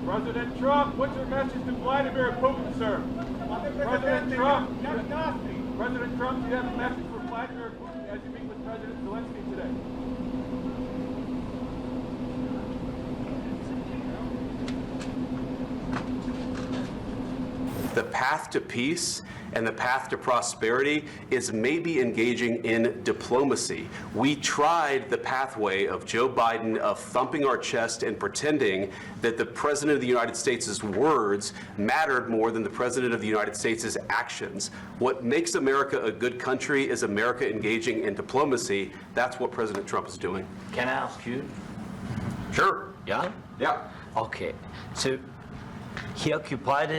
President Trump, what's your message to Vladimir Putin, sir? President Trump, President Trump, do you have a message for Vladimir Putin as you meet with President Zelenskyy today? The path to peace and the path to prosperity is maybe engaging in diplomacy. We tried the pathway of Joe Biden of thumping our chest and pretending that the President of the United States' words mattered more than the President of the United States' actions. What makes America a good country is America engaging in diplomacy. That's what President Trump is doing. Can I ask you? Sure. Yeah? Yeah. Okay. So he occupied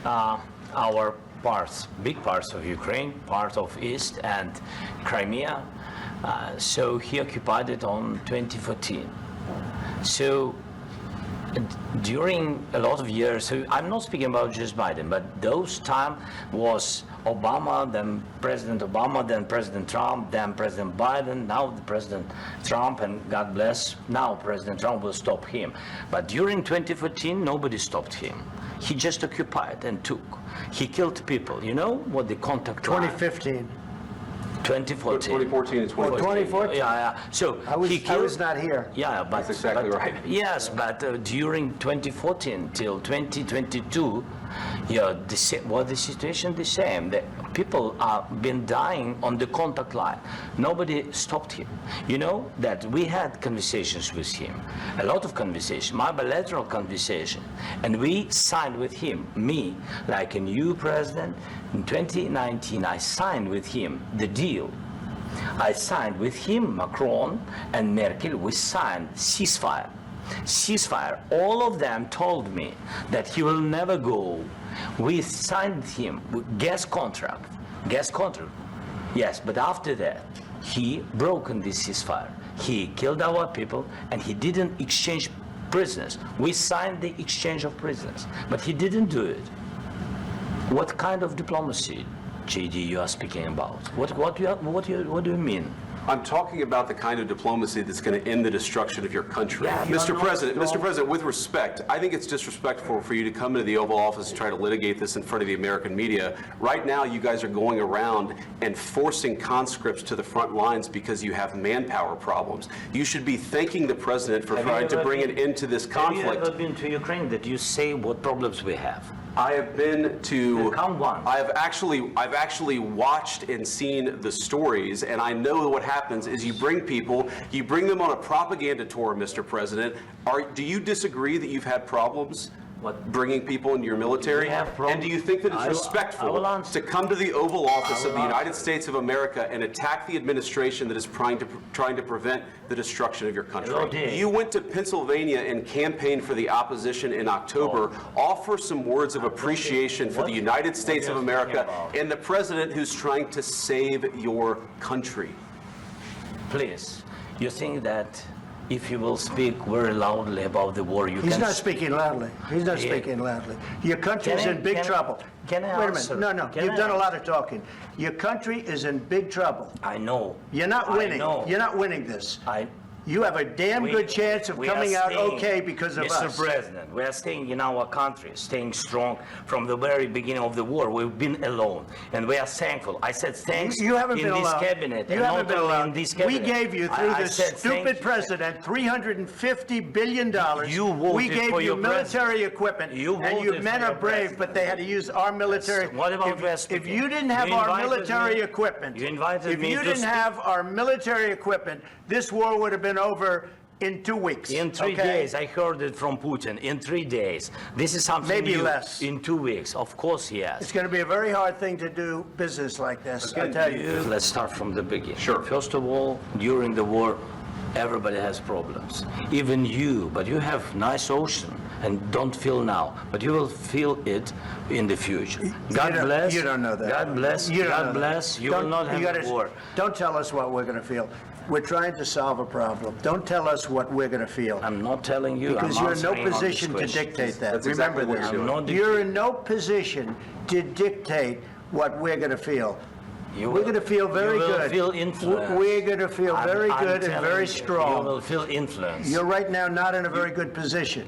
our parts, big parts of Ukraine, part of East and Crimea. So he occupied it on 2014. So during a lot of years, so I'm not speaking about just Biden, but those time was Obama, then President Obama, then President Trump, then President Biden, now the President Trump, and God bless, now President Trump will stop him. But during 2014, nobody stopped him. He just occupied and took. He killed people. You know what the contact 2015. 2014. 2014 and 2014. 2014? Yeah. So I was not here. Yeah, but That's exactly right. Yes, but during 2014 till 2022, the situation the same. The people have been dying on the contact line. Nobody stopped him. You know that we had conversations with him, a lot of conversations, my bilateral conversation, and we signed with him, me, like a new president. In 2019, I signed with him the deal. I signed with him, Macron and Merkel, we signed ceasefire. Ceasefire. All of them told me that he will never go. We signed him with gas contract. Yes, but after that, he broken this ceasefire. He killed our people and he didn't exchange prisoners. We signed the exchange of prisoners, but he didn't do it. What kind of diplomacy, JD, you are speaking about? What do you mean? I'm talking about the kind of diplomacy that's going to end the destruction of your country. Yeah, Mr. President, with respect, I think it's disrespectful for you to come into the Oval Office and try to litigate this in front of the American media. Right now, you guys are going around and forcing conscripts to the front lines because you have manpower problems. You should be thanking the President for trying to bring an end to this conflict. Have you ever been to Ukraine that you say what problems we have? I have been to. Count one. I've actually watched and seen the stories, and I know what happens is you bring them on a propaganda tour, Mr. President. Do you disagree that you've had problems? Bringing people into your military? And do you think that it's respectful to come to the Oval Office of the United States of America and attack the administration that is trying to prevent the destruction of your country? You went to Pennsylvania and campaigned for the opposition in October. Offer some words of appreciation for the United States of America and the president who's trying to save your country. Please, you think that if you will speak very loudly about the war, you can... He's not speaking loudly. He's not speaking loudly. Your country is in big trouble. Can I Wait a answer? minute. No. You've done a lot of talking. Your country is in big trouble. I know. You're not winning. I know. You're not winning this. You have a damn good chance of coming out okay because of us. Mr. President, we are staying in our country, staying strong from the very beginning of the war. We've been alone, and we are thankful. I said thanks you haven't in been this alone. cabinet. You haven't been alone. In this cabinet. We gave you, through this stupid president, $350 billion. You voted we gave for you your military equipment, and your men are brave, but they had to use our military. What about if you didn't have our military equipment, if you didn't have our military equipment, this war would have been over in 2 weeks. In 3 days, I heard it from Putin. In 3 days, this is something maybe new. Less. In 2 weeks, of course, yes. It's going to be a very hard thing to do business like this. I tell you. Let's start from the beginning. Sure. First of all, during the war, everybody has problems. Even you, but you have nice ocean and don't feel now, but you will feel it in the future. God bless. You don't know that. God bless. God bless. You will not have a war. Don't tell us what we're going to feel. We're trying to solve a problem. Don't tell us what we're going to feel. I'm not telling you. Because you're in no position to dictate that. Remember this. You're in no position to dictate what we're going to feel. We're going to feel very good. You will feel influence. We're going to feel very good and very strong. You will feel influence. You're right now not in a very good position.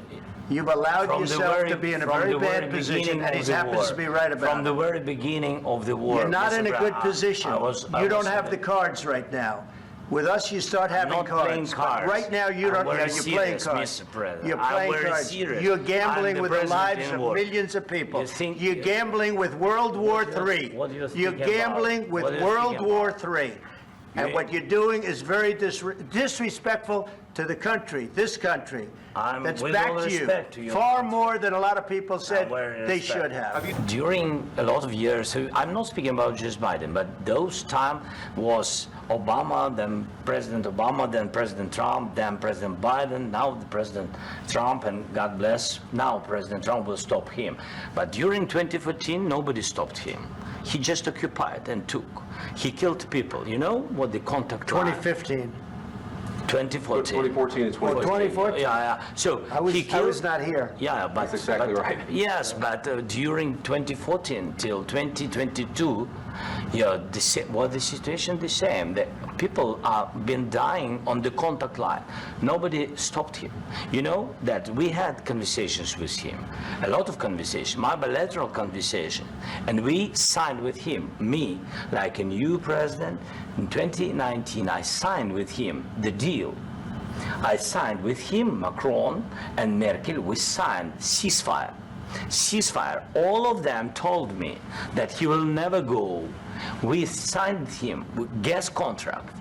You've allowed From the yourself very- to be in a from very the bad very position, beginning and of he the happens war. to be right about From the it. very beginning of the war. You're not Mr. in a Brown, good position. I You don't was- have the cards right now. With us, you start having not playing cards. cards. But right now, you I'm don't. very Yeah, you're playing serious, cards. Mr. President. You're I'm playing very cards. serious. You're I'm gambling the with the president lives in of war. millions of people. You think- You're gambling with World War III. what do you You're think about? gambling with What do you World think War about? III. And what you're doing is very disrespectful to the country, this country, that's with all back to you, respect to you. far more than a lot of people said very they respect. should have. During a lot of years, so I'm not speaking about just Biden, but those time was Obama, then President Obama, then President Trump, then President Biden, now the President Trump, and God bless, now President Trump will stop him. But during 2014, nobody stopped him. He just occupied and took. He killed people. You know what the contact line- 2015. 2014. 2014 and 2014. 2014. Yeah. So I was he killed, not here. Yeah, but That's exactly but- right. Yes, but during 2014 till 2022, yeah, the situation the same. The people are been dying on the contact line. Nobody stopped him. You know that we had conversations with him, a lot of conversation, my bilateral conversation, and we signed with him. Me, like a new president, in 2019, I signed with him the deal. I signed with him, Macron and Merkel, we signed ceasefire. Ceasefire. All of them told me that he will never go. We signed with him with gas contract.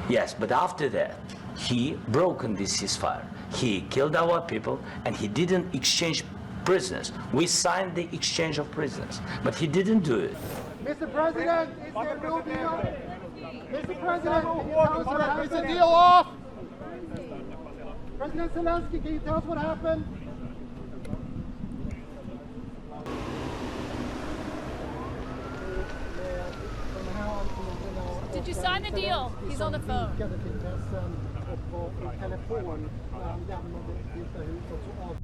Yes, but after that, he broken this ceasefire. He killed our people and he didn't exchange prisoners. We signed the exchange of prisoners, but he didn't do it. Mr. President, is there no deal? Mr. President, can you tell us what happened? Is the deal off? President Zelenskyy, can you tell us what happened? Did you sign the deal? He's on the phone. Till pressen och var i telefon när han lämnade Vita huset så